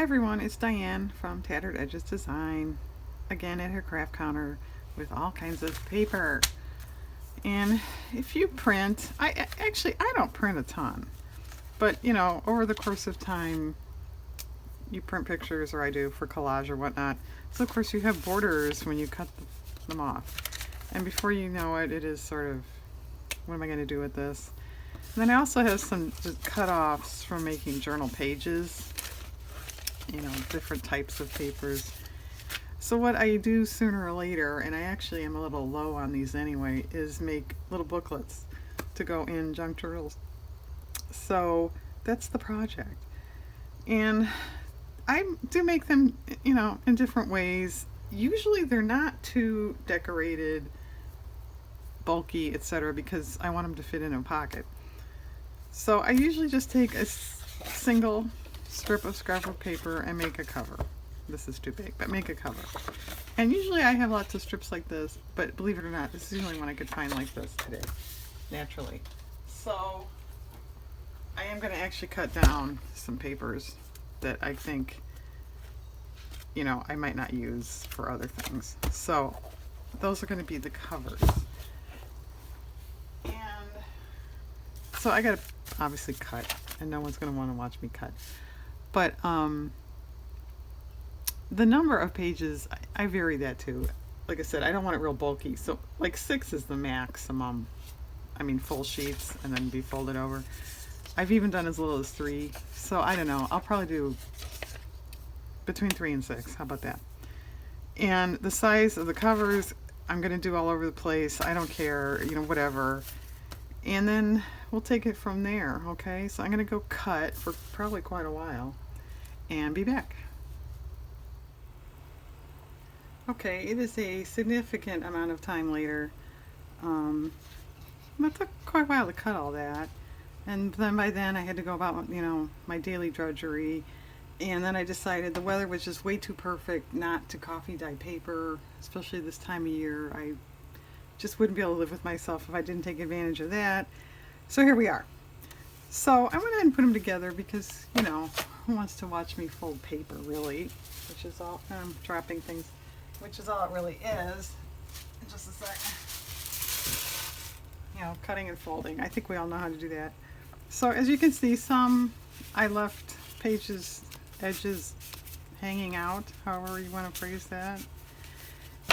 Hi everyone, it's Diane from Tattered Edges Design, again at her craft counter with all kinds of paper. And if you print, I don't print a ton, but over the course of time, you print pictures, or I do for collage or whatnot. So of course you have borders when you cut them off, and before you know it, it is sort of, what am I going to do with this? And then I also have some cut-offs from making journal pages, different types of papers. So what I do sooner or later, and I actually am a little low on these anyway, is make little booklets to go in junk journals. So that's the project. And I do make them, in different ways. Usually they're not too decorated, bulky, etc., because I want them to fit in a pocket. So I usually just take a single strip of scrapbook paper and make a cover. This is too big, but make a cover. And usually I have lots of strips like this, but believe it or not, this is the only one I could find like this today, naturally. So I am going to actually cut down some papers that I think, I might not use for other things. So those are going to be the covers. And so I got to obviously cut, and no one's going to want to watch me cut. But the number of pages, I vary that too. Like I said, I don't want it real bulky. So like 6 is the maximum. I mean, full sheets and then be folded over. I've even done as little as 3. So I don't know. I'll probably do between 3 and 6. How about that? And the size of the covers, I'm going to do all over the place. I don't care, whatever. And then we'll take it from there, okay? So I'm going to go cut for probably quite a while and be back. Okay, it is a significant amount of time later. It took quite a while to cut all that. And then by then I had to go about, my daily drudgery. And then I decided the weather was just way too perfect not to coffee dye paper, especially this time of year. I just wouldn't be able to live with myself if I didn't take advantage of that. So here we are. So I went ahead and put them together because, who wants to watch me fold paper, really? Which is all, I'm dropping things, which is all it really is. In just a second. Cutting and folding. I think we all know how to do that. So as you can see, some I left edges hanging out, however you want to phrase that.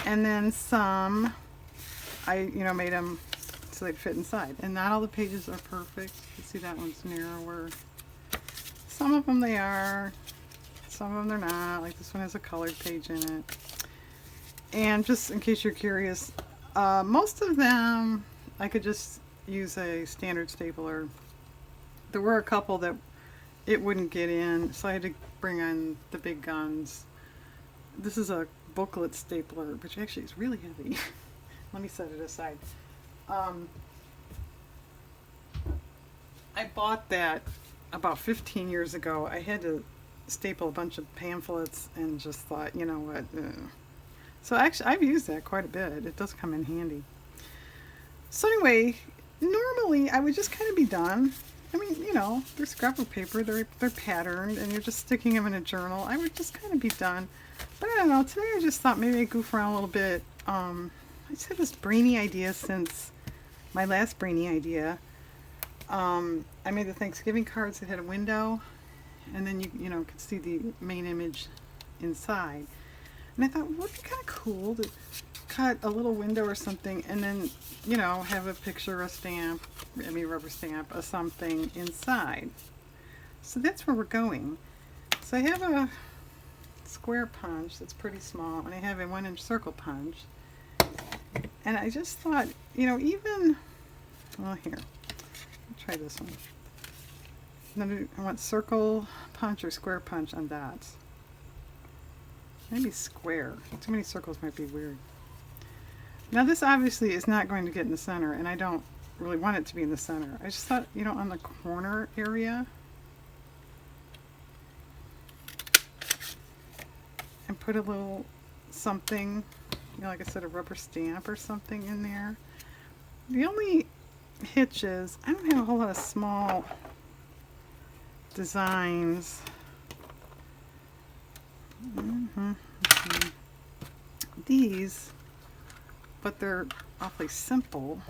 And then some I, made them so they'd fit inside. And not all the pages are perfect. You see that one's narrower. Some of them they are. Some of them they're not. Like this one has a colored page in it. And just in case you're curious, most of them I could just use a standard stapler. There were a couple that it wouldn't get in, so I had to bring on the big guns. This is a booklet stapler, which actually is really heavy. Let me set it aside. I bought that about 15 years ago. I had to staple a bunch of pamphlets and just thought, you know what. So actually, I've used that quite a bit. It does come in handy. So anyway, normally I would just kind of be done. I mean, they're scrapbook paper, they're patterned, and you're just sticking them in a journal. I would just kind of be done. But I don't know, today I just thought maybe I'd goof around a little bit. I just had this brainy idea since my last brainy idea. I made the Thanksgiving cards that had a window, and then you could see the main image inside. And I thought, well, it'd be kind of cool to cut a little window or something, and then, have a picture, a stamp, rubber stamp, or something inside. So that's where we're going. So I have a square punch that's pretty small, and I have a 1-inch circle punch. And I just thought, even, well, here, let's try this one. Then I want circle punch or square punch on dots. Maybe square. Too many circles might be weird. Now this obviously is not going to get in the center, and I don't really want it to be in the center. I just thought, on the corner area. And put a little something, like I said, a rubber stamp or something in there. The only hitch is I don't have a whole lot of small designs Mm-hmm. These, but they're awfully simple.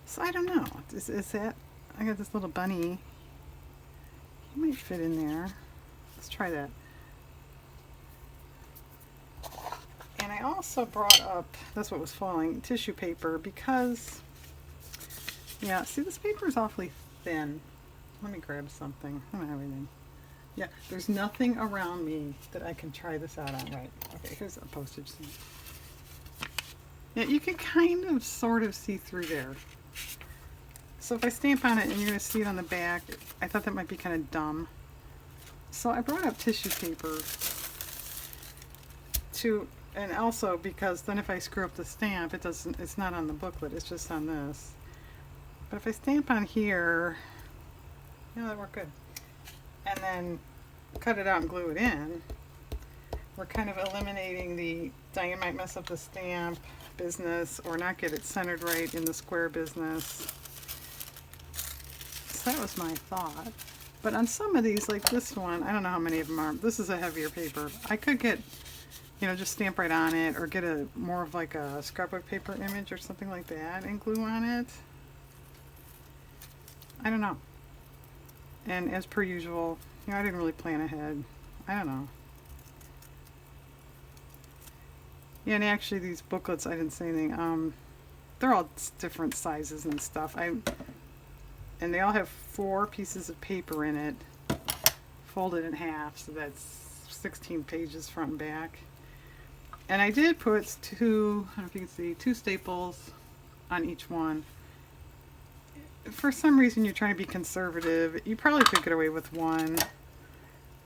So I don't know. Is that, I got this little bunny. He might fit in there. Let's try that. And I also brought up, that's what was falling, tissue paper because, yeah, see this paper is awfully thin. Let me grab something. I don't have anything. Yeah, there's nothing around me that I can try this out on. Right. Okay, here's a postage stamp. Yeah, you can kind of sort of see through there. So if I stamp on it and you're going to see it on the back, I thought that might be kind of dumb. So I brought up tissue paper to, and also because then if I screw up the stamp, it's not on the booklet, it's just on this. But if I stamp on here, yeah, that worked good. And then cut it out and glue it in, we're kind of eliminating the you might mess up the stamp business or not get it centered right in the square business. So that was my thought. But on some of these, like this one, I don't know how many of them are. This is a heavier paper. I could get, just stamp right on it or get a more of like a scrapbook paper image or something like that and glue on it. I don't know. And as per usual, I didn't really plan ahead. I don't know. Yeah, and actually these booklets, I didn't say anything. They're all different sizes and stuff. And they all have 4 pieces of paper in it, folded in half, so that's 16 pages front and back. And I did put 2, I don't know if you can see, 2 staples on each one. For some reason you're trying to be conservative. You probably could get away with 1,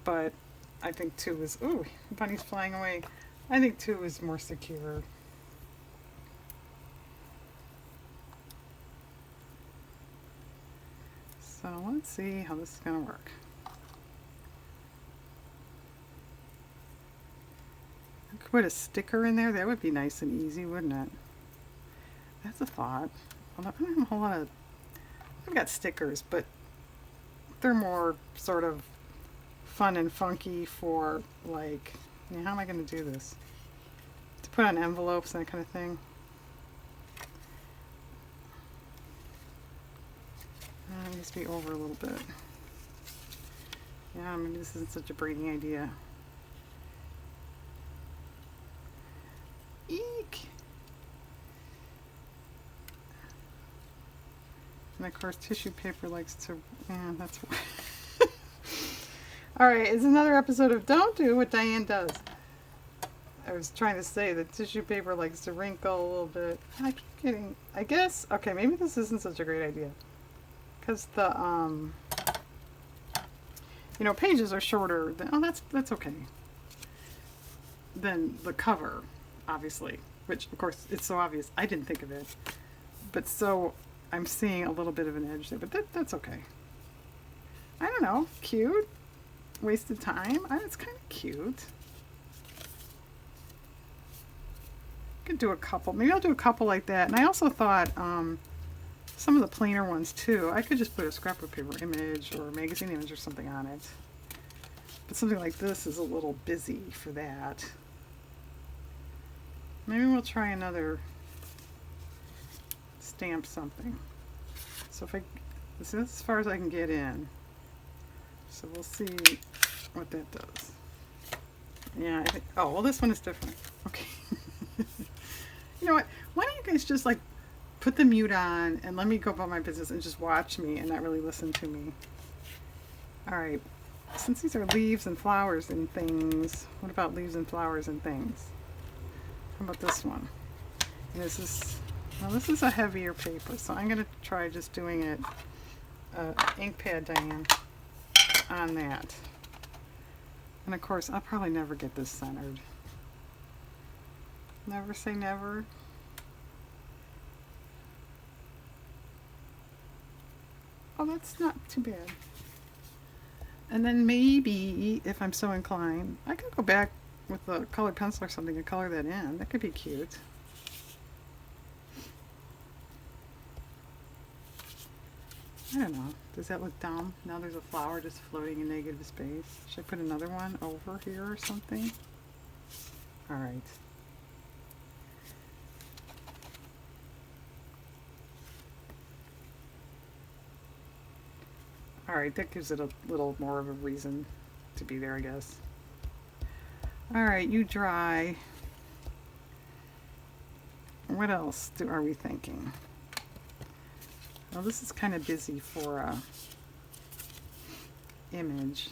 but I think 2 is, ooh, bunny's flying away. I think 2 is more secure. So let's see how this is going to work. I could put a sticker in there. That would be nice and easy, wouldn't it? That's a thought. I don't have a whole lot of... I've got stickers, but they're more sort of fun and funky for like, how am I going to do this? To put on envelopes and that kind of thing. It needs to be over a little bit. Yeah, maybe this isn't such a brainy idea. Eek! And of course, tissue paper likes to, that's Alright, it's another episode of Don't Do What Diane Does. I was trying to say that tissue paper likes to wrinkle a little bit. I keep getting, I guess, okay, maybe this isn't such a great idea. Because the, pages are shorter than, that's okay. Than the cover, obviously. Which, of course, it's so obvious. I didn't think of it. But so, I'm seeing a little bit of an edge there. But that's okay. I don't know. Cute. Wasted time. It's kind of cute. Could do a couple. Maybe I'll do a couple like that. And I also thought, some of the plainer ones too, I could just put a scrapbook paper image or a magazine image or something on it. But something like this is a little busy for that. Maybe we'll try another stamp something. So this is as far as I can get in. So we'll see what that does. Yeah, oh, well this one is different. Okay. You know what? Why don't you guys just like put the mute on and let me go about my business and just watch me and not really listen to me. Alright, since these are leaves and flowers and things, what about leaves and flowers and things? How about this one? And this is a heavier paper, so I'm going to try just doing it, ink pad, Diane, on that. And of course, I'll probably never get this centered. Never say never. Oh, that's not too bad. And then maybe, if I'm so inclined, I could go back with a colored pencil or something and color that in. That could be cute. I don't know. Does that look dumb? Now there's a flower just floating in negative space. Should I put another one over here or something? All right. All right, that gives it a little more of a reason to be there, I guess. All right, you dry. What else are we thinking? Well, this is kind of busy for a image.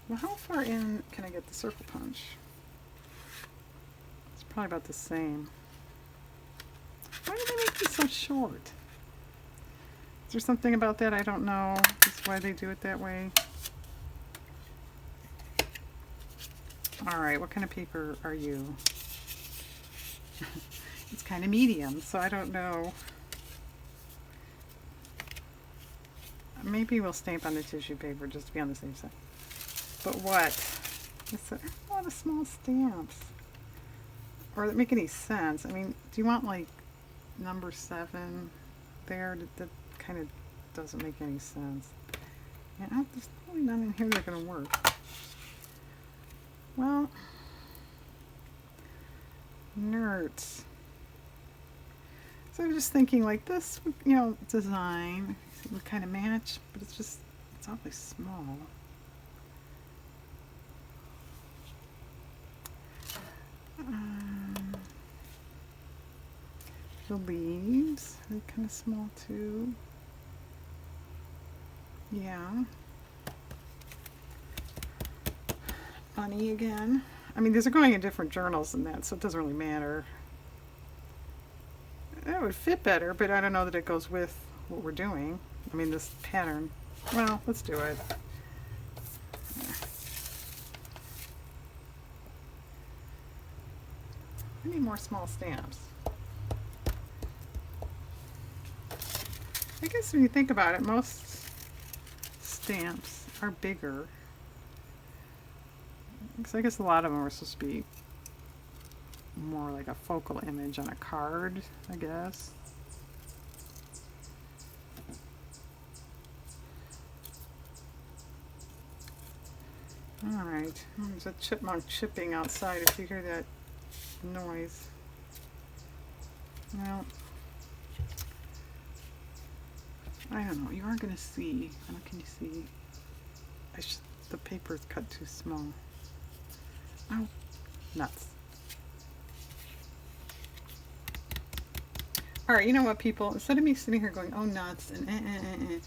Well, how far in can I get the circle punch? It's probably about the same. Why do they make these so short? Is there something about that I don't know? That's why they do it that way. Alright, what kind of paper are you? It's kind of medium, so I don't know. Maybe we'll stamp on the tissue paper just to be on the safe side. But what? It's a lot of small stamps. Or that make any sense? I mean, do you want like number 7 there? That kind of doesn't make any sense. Yeah, there's probably none in here that are going to work. Well, nerds. So I'm just thinking like this, you know, design would kind of match, but it's awfully small. The leaves, they're kind of small too. Yeah. Bunny again. I mean, these are going in different journals and that, so it doesn't really matter. That would fit better, but I don't know that it goes with what we're doing. I mean, this pattern. Well, let's do it. I need more small stamps. I guess when you think about it, most stamps are bigger. Because I guess a lot of them are supposed to be more like a focal image on a card, I guess. Alright, there's a chipmunk chipping outside if you hear that noise. Well, I don't know, you are going to see, what can you see? The paper is cut too small. Oh, nuts. Alright, you know what, people? Instead of me sitting here going, oh, nuts, and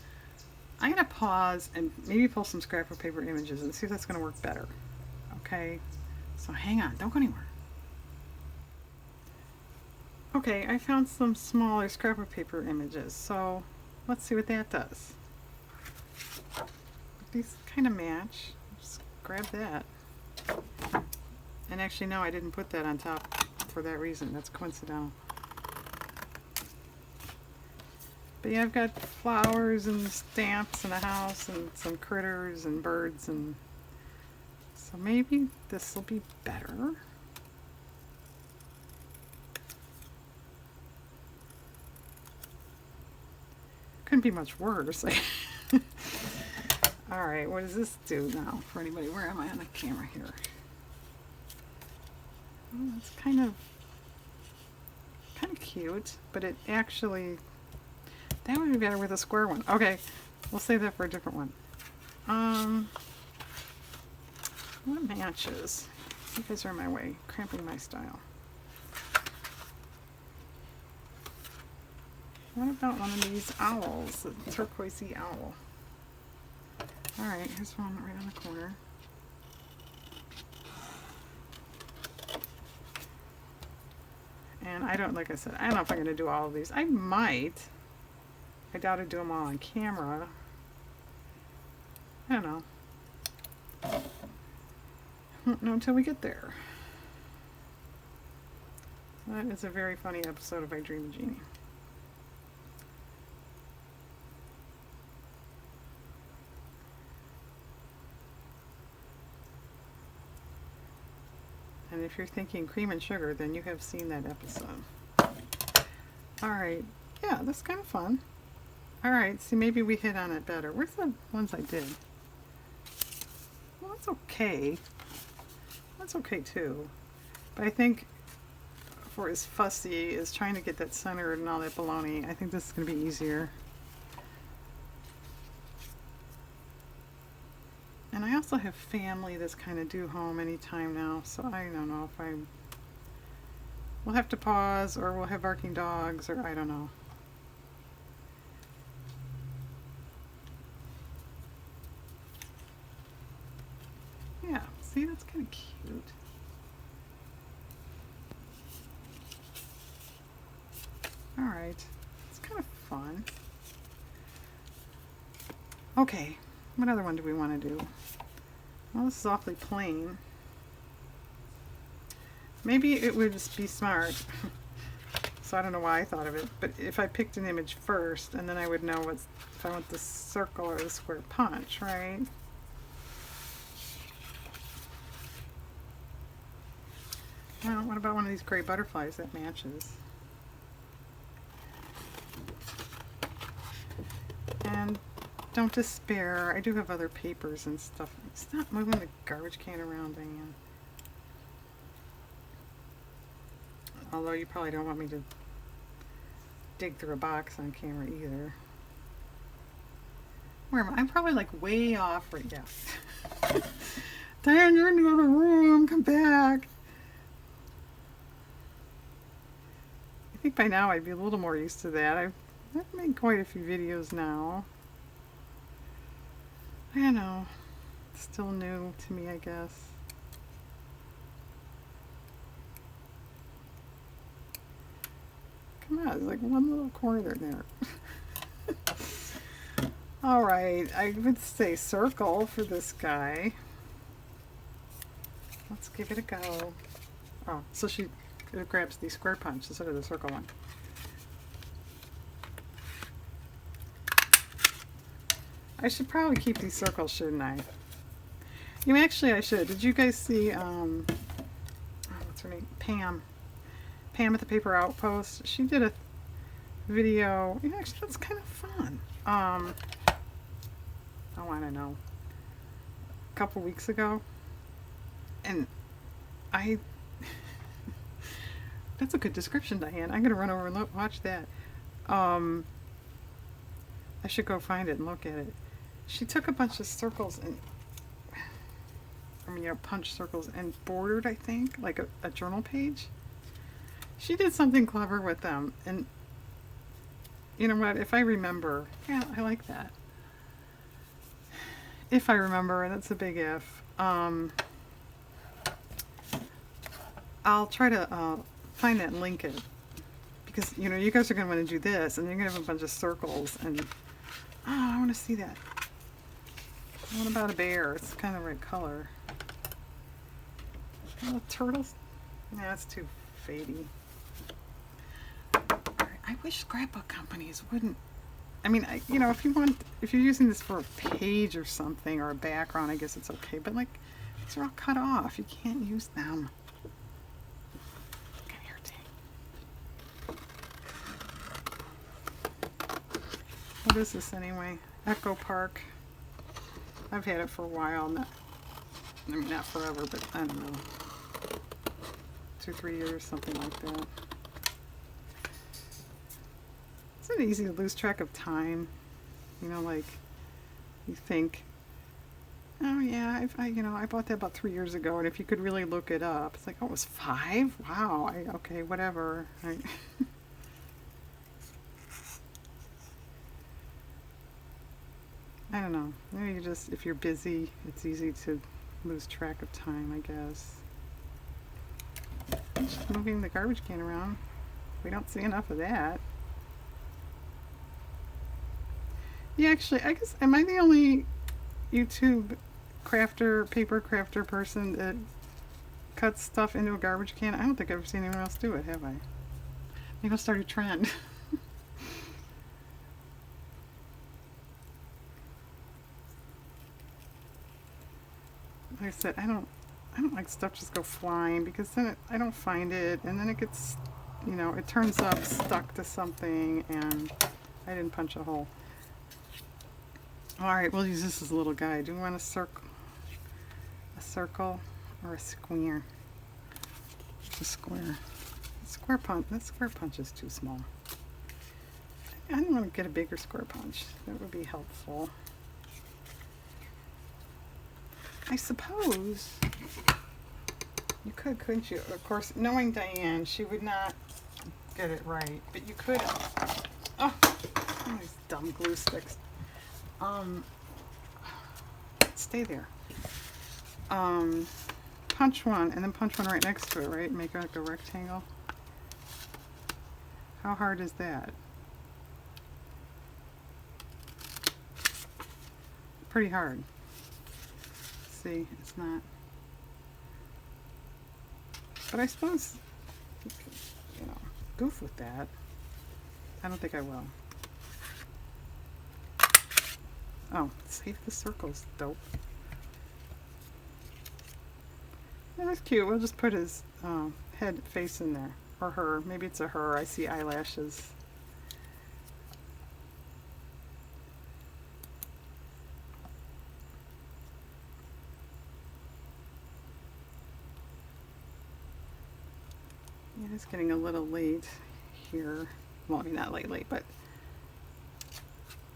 I'm going to pause and maybe pull some scrapbook paper images and see if that's going to work better. Okay? So hang on. Don't go anywhere. Okay, I found some smaller scrapbook paper images. So let's see what that does. These kind of match. Just grab that. And actually, no, I didn't put that on top for that reason. That's coincidental. But yeah, I've got flowers and stamps in the house and some critters and birds, and so maybe this will be better. Couldn't be much worse. Alright, what does this do now for anybody? Where am I on the camera here? Oh, it's kind of cute, but it actually... That would be better with a square one. Okay, we'll save that for a different one. What matches? You guys are in my way, cramping my style. What about one of these owls? A turquoisey owl. Alright, here's one right on the corner. And I don't, like I said, I don't know if I'm going to do all of these. I might. I doubt I'd do them all on camera. I don't know. Won't know until we get there. That is a very funny episode of I Dream of Jeannie. And if you're thinking cream and sugar, then you have seen that episode. Alright, yeah, that's kind of fun. Alright, see, maybe we hit on it better. Where's the ones I did? Well, that's okay. That's okay too. But I think for as fussy as trying to get that centered and all that baloney, I think this is going to be easier. And I also have family that's kind of due home anytime now, so I don't know if we'll have to pause, or we'll have barking dogs, or I don't know. Yeah, see, that's kind of cute. Alright, it's kind of fun. Okay, what other one do we want to do? Well, this is awfully plain. Maybe it would just be smart. So I don't know why I thought of it, but if I picked an image first, and then I would know if I want the circle or the square punch, right? Well, what about one of these gray butterflies that matches? And don't despair. I do have other papers and stuff. Stop moving the garbage can around, Diane. Although you probably don't want me to dig through a box on camera either. Where am I? I'm probably like way off right now. Diane, you're in the other room. Come back. I think by now I'd be a little more used to that. I've made quite a few videos now. I don't know. It's still new to me, I guess. Come on, there's like one little corner there. Alright, I would say circle for this guy. Let's give it a go. Oh, so it grabs the square punch instead of the circle one. I should probably keep these circles, shouldn't I? You know, actually I should. Did you guys see, what's her name? Pam at the Paper Outpost. She did a video. Yeah, actually, that's kind of fun. I don't know. A couple weeks ago. And that's a good description, Diane. I'm going to run over and watch that. I should go find it and look at it. She took a bunch of circles and, punch circles and bordered, I think, like a journal page. She did something clever with them, and you know what, if I remember, yeah, I like that. If I remember, that's a big if. I'll try to find that and link it, because you guys are going to want to do this, and you're going to have a bunch of circles, and I want to see that. What about a bear? It's kind of the right color. Oh, turtles? Yeah, that's too fadey. I wish scrapbook companies wouldn't. I mean, if you're using this for a page or something, or a background, I guess it's okay. But like, these are all cut off. You can't use them. Kind of irritating. What is this anyway? Echo Park. I've had it for a while. Not forever, but I don't know. 2-3 years, something like that. Isn't it easy to lose track of time? Like you think, oh yeah, I bought that about 3 years ago, and if you could really look it up, it's like, oh, it was 5? Wow, okay, whatever. I don't know. Maybe if you're busy, it's easy to lose track of time, I guess. Just moving the garbage can around. We don't see enough of that. Yeah, actually, I guess, am I the only YouTube paper crafter person that cuts stuff into a garbage can? I don't think I've ever seen anyone else do it, have I? Maybe I'll start a trend. Like I said, I don't like stuff just go flying, because then I don't find it, and then it gets, it turns up stuck to something, and I didn't punch a hole. Alright, we'll use this as a little guide. Do we want a circle or a square? A square. Square punch. That square punch is too small. I don't want to get a bigger square punch. That would be helpful. I suppose you could, couldn't you? Of course, knowing Diane, she would not get it right, but you could. Oh, these dumb glue sticks. Stay there. Punch one and then punch one right next to it, right? Make it like a rectangle. How hard is that? Pretty hard. See, it's not. But I suppose you could, you know, goof with that. I don't think I will. Oh, save the circles, dope. Yeah, that's cute. We'll just put his head face in there. Or her. Maybe it's a her. I see eyelashes. Yeah, it's getting a little late here. Well, I mean, not late, but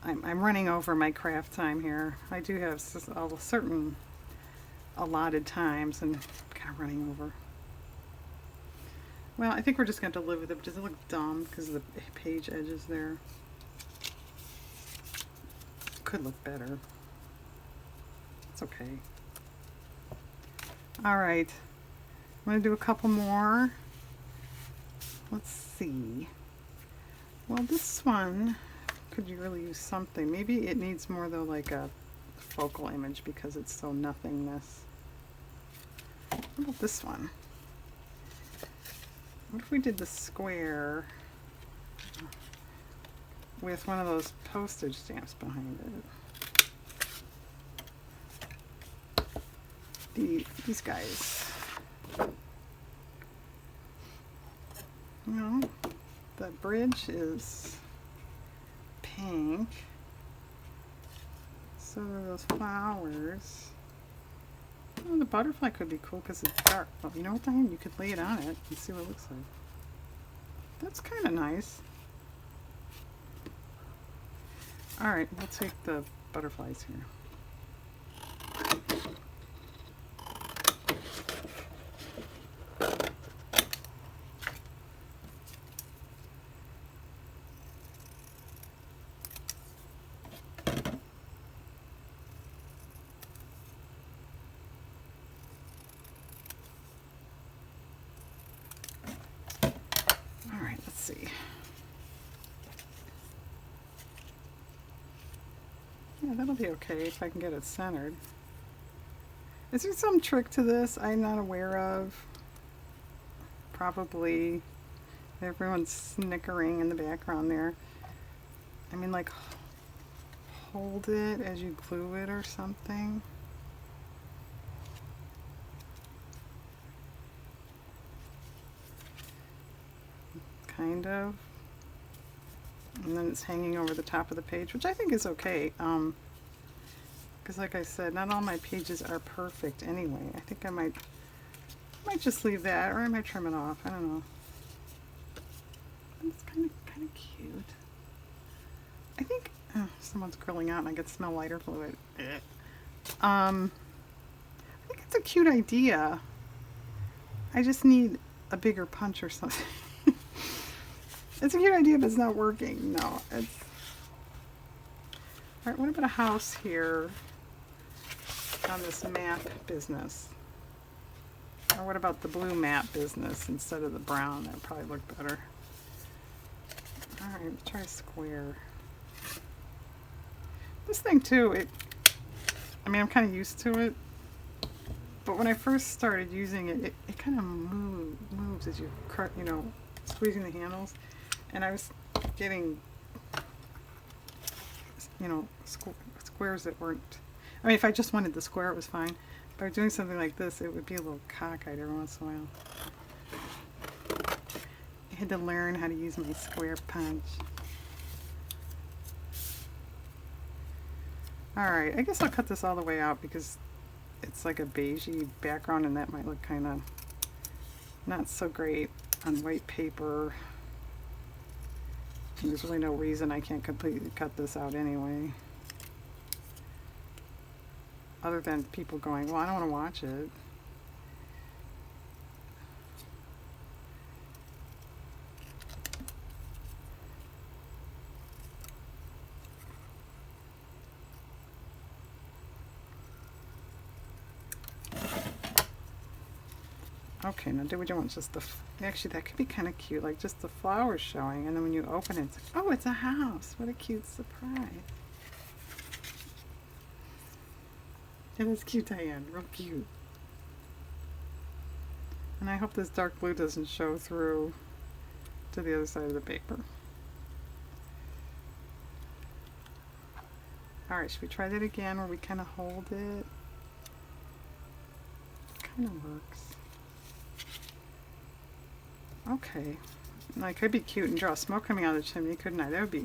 I'm running over my craft time here. I do have a certain allotted times and kind of running over. Well, I think we're just going to live with it. Does it look dumb because of the page edges there? Could look better. It's okay. Alright. I'm going to do a couple more. Let's see. Well, this one could you really use something. Maybe it needs more though, like a focal image because it's so nothingness. What about this one? What if we did the square with one of those postage stamps behind it? These guys. You know, the bridge is pink. So are those flowers. Oh, the butterfly could be cool because it's dark. Well, you know what, Diane? You could lay it on it and see what it looks like. That's kind of nice. Alright, we'll take the butterflies here. Yeah, that'll be okay if I can get it centered. Is there some trick to this I'm not aware of? Probably. Everyone's snickering in the background there. I mean, like, hold it as you glue it or something. Kind of. And then it's hanging over the top of the page, which I think is okay. Because like I said, not all my pages are perfect anyway. I think I might just leave that, or I might trim it off. I don't know. It's kind of cute. I think someone's grilling out and I could smell lighter fluid. I think it's a cute idea. I just need a bigger punch or something. It's a cute idea, but it's not working. No, it's... Alright, what about a house here on this map business? Or what about the blue map business instead of the brown? That would probably look better. Alright, let's try a square. This thing too, I mean, I'm kind of used to it, but when I first started using it, it kind of moves as you squeezing the handles. And I was getting, squares that weren't... I mean, if I just wanted the square, it was fine. But by doing something like this, it would be a little cockeyed every once in a while. I had to learn how to use my square punch. Alright, I guess I'll cut this all the way out because it's like a beigey background and that might look kind of not so great on white paper. And there's really no reason I can't completely cut this out anyway. Other than people going, well, I don't want to watch it. Okay, now do we want just the, actually that could be kind of cute, like just the flowers showing, and then when you open it, it's like, oh, it's a house. What a cute surprise. It is cute, Diane, real cute. And I hope this dark blue doesn't show through to the other side of the paper. Alright, should we try that again where we kind of hold it? Kind of works. Okay, and I could be cute and draw smoke coming out of the chimney, couldn't I? That would be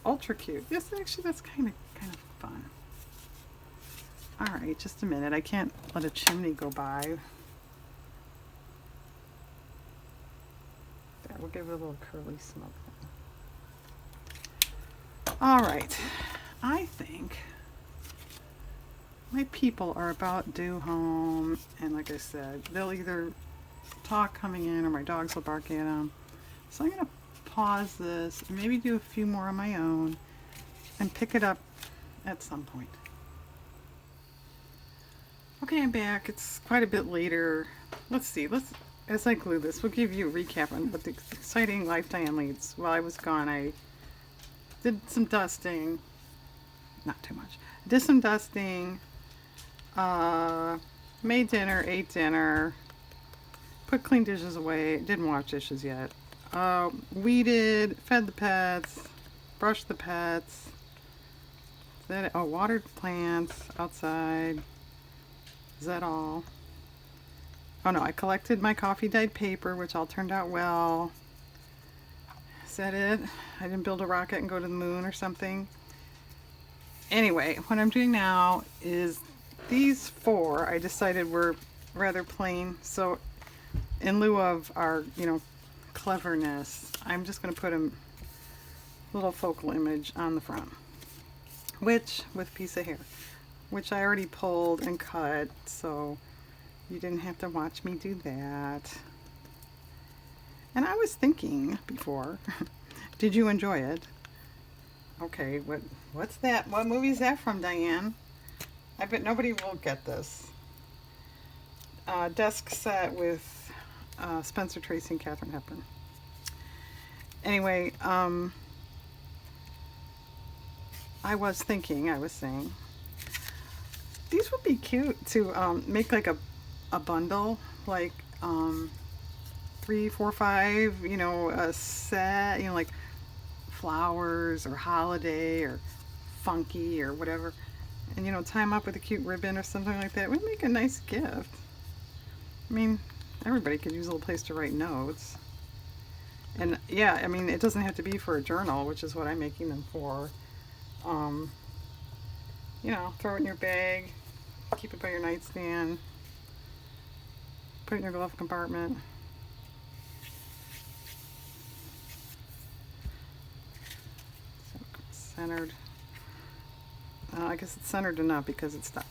ultra cute. Yes, actually, that's kind of fun. All right, just a minute. I can't let a chimney go by. There, we'll give it a little curly smoke. All right, I think my people are about due home, and like I said, they'll either talk coming in or my dogs will bark at them. So I'm going to pause this and maybe do a few more on my own and pick it up at some point. Okay, I'm back. It's quite a bit later. Let's see. As I glue this, we'll give you a recap on what the exciting life Diane leads. While I was gone, I did some dusting. Not too much. Did some dusting. Made dinner, ate dinner. Put clean dishes away. Didn't wash dishes yet. Weeded, fed the pets, brushed the pets. Watered plants outside. Is that all? Oh no, I collected my coffee dyed paper, which all turned out well. Is that it? I didn't build a rocket and go to the moon or something. Anyway, what I'm doing now is these four I decided were rather plain, so in lieu of our, cleverness, I'm just going to put a little focal image on the front, with a piece of hair, which I already pulled and cut, so you didn't have to watch me do that. And I was thinking before, did you enjoy it? Okay, what's that? What movie is that from, Diane? I bet nobody will get this. Desk set with Spencer Tracy and Katharine Hepburn. Anyway, I was saying, these would be cute to make like a bundle, like 3, 4, 5, a set, like flowers or holiday or funky or whatever, and tie them up with a cute ribbon or something like that. It would make a nice gift. I mean, everybody could use a little place to write notes. And yeah, I mean, it doesn't have to be for a journal, which is what I'm making them for. Throw it in your bag, keep it by your nightstand, put it in your glove compartment. So centered. I guess it's centered enough because it's stuck.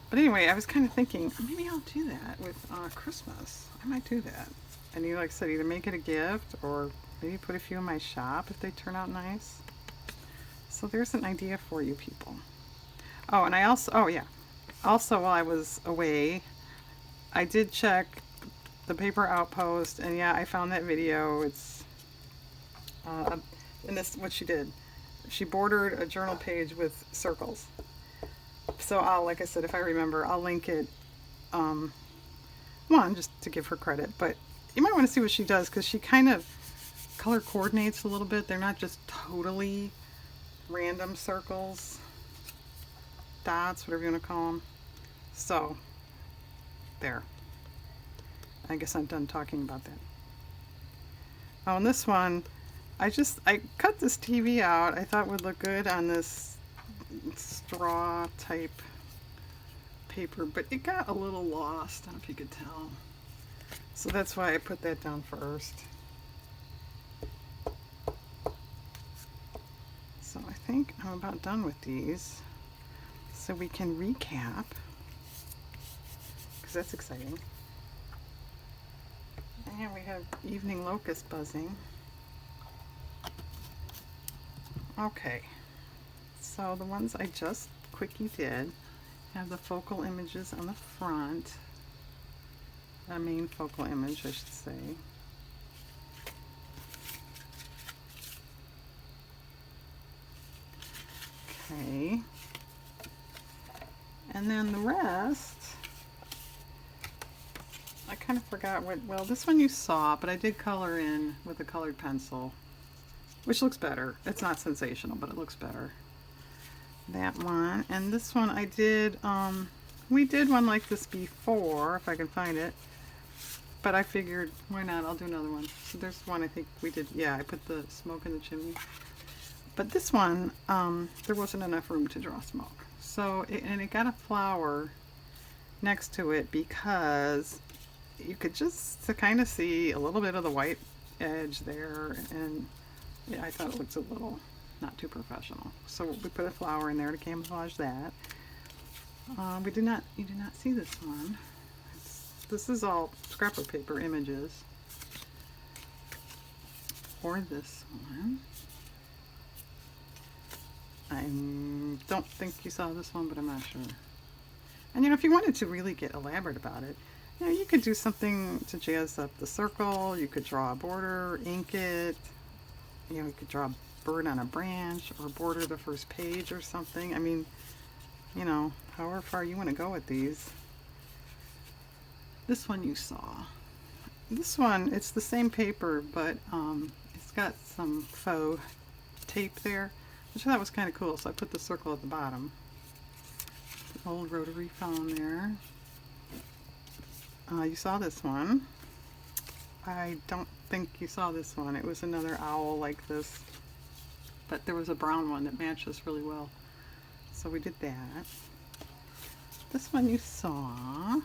But anyway, I was kind of thinking, maybe I'll do that with Christmas. I might do that. And like I said, either make it a gift or maybe put a few in my shop if they turn out nice. So there's an idea for you people. Oh, and I also, also while I was away, I did check the paper outpost, and yeah, I found that video. It's, and this, what she did. She bordered a journal page with circles. So like I said, if I remember, I'll link it, one, just to give her credit, but you might want to see what she does, because she kind of color coordinates a little bit. They're not just totally random circles, dots, whatever you want to call them. So, there. I guess I'm done talking about that. Oh, and this one, I cut this TV out. I thought would look good on this straw type paper, but it got a little lost. I don't know if you could tell. So that's why I put that down first. So I think I'm about done with these. So we can recap, because that's exciting. And we have evening locust buzzing. Okay, so the ones I just quickie did have the focal images on the front. A main focal image, I should say. Okay. And then the rest, I kind of forgot what, well, this one you saw, but I did color in with a colored pencil, which looks better. It's not sensational, but it looks better. That one. And this one I did, we did one like this before, if I can find it. But I figured, why not? I'll do another one. So there's one I think we did, yeah, I put the smoke in the chimney. But this one, there wasn't enough room to draw smoke. So, and it got a flower next to it because you could just kind of see a little bit of the white edge there. And yeah, I thought it looked a little not too professional. So we put a flower in there to camouflage that. You did not see this one. This is all scrapbook paper images. Or this one. I don't think you saw this one, but I'm not sure. And you know, if you wanted to really get elaborate about it, you know, you could do something to jazz up the circle. You could draw a border, ink it. You know, you could draw a bird on a branch or border the first page or something. I mean, you know, however far you want to go with these. This one you saw. This one, it's the same paper, but it's got some faux tape there, which I thought was kind of cool. So I put the circle at the bottom. The old rotary phone there. You saw this one. I don't think you saw this one. It was another owl like this, but there was a brown one that matched this really well. So we did that. This one you saw.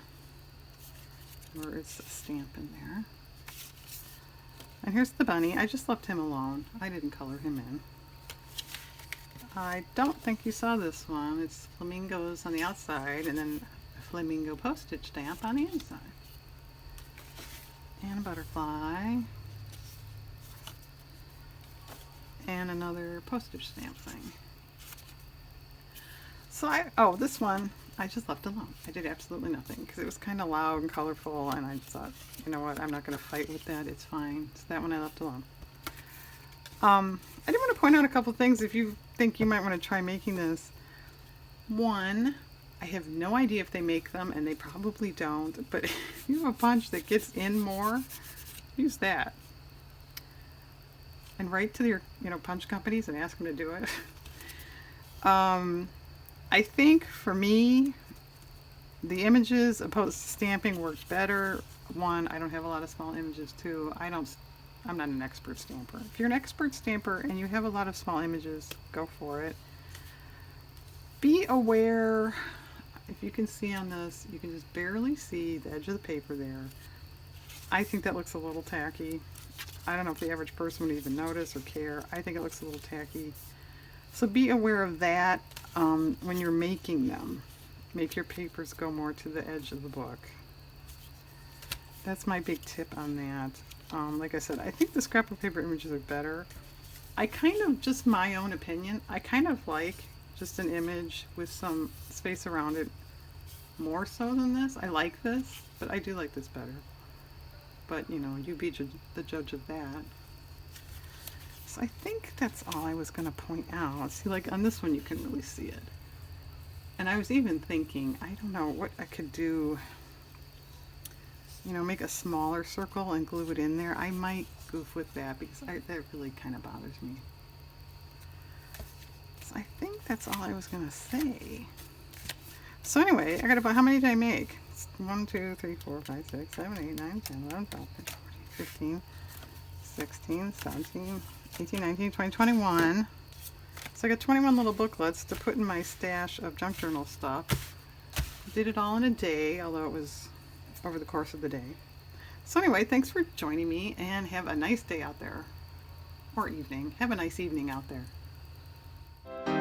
Or it's a stamp in there. And here's the bunny. I just left him alone. I didn't color him in. I don't think you saw this one. It's flamingos on the outside and then a flamingo postage stamp on the inside. And a butterfly. And another postage stamp thing. So this one, I just left alone. I did absolutely nothing because it was kind of loud and colorful, and I thought, you know what, I'm not going to fight with that. It's fine. So that one I left alone. I did want to point out a couple things if you think you might want to try making this. One, I have no idea if they make them, and they probably don't, but if you have a punch that gets in more, use that. And write to your, punch companies and ask them to do it. I think for me, the images opposed to stamping worked better. One, I don't have a lot of small images. Two, I'm not an expert stamper. If you're an expert stamper and you have a lot of small images, go for it. Be aware, if you can see on this, you can just barely see the edge of the paper there. I think that looks a little tacky. I don't know if the average person would even notice or care. I think it looks a little tacky. So be aware of that when you're making them. Make your papers go more to the edge of the book. That's my big tip on that. Like I said, I think the scrapbook paper images are better. I kind of, just my own opinion, I kind of like just an image with some space around it more so than this. I like this, but I do like this better. But, you be the judge of that. So I think that's all I was going to point out. See, like on this one, you can really see it. And I was even thinking, I don't know what I could do, make a smaller circle and glue it in there. I might goof with that because that really kind of bothers me. So I think that's all I was going to say. So anyway, I got about, how many did I make? 1, 2, 3, 4, 5, 6, 7, 8, 9, 10, 11, 12, 13, 14, 15, 16, 17, 18, 19, 20, 21. So I got 21 little booklets to put in my stash of junk journal stuff. Did it all in a day, although it was over the course of the day. So anyway, thanks for joining me, and have a nice day out there. Or evening. Have a nice evening out there.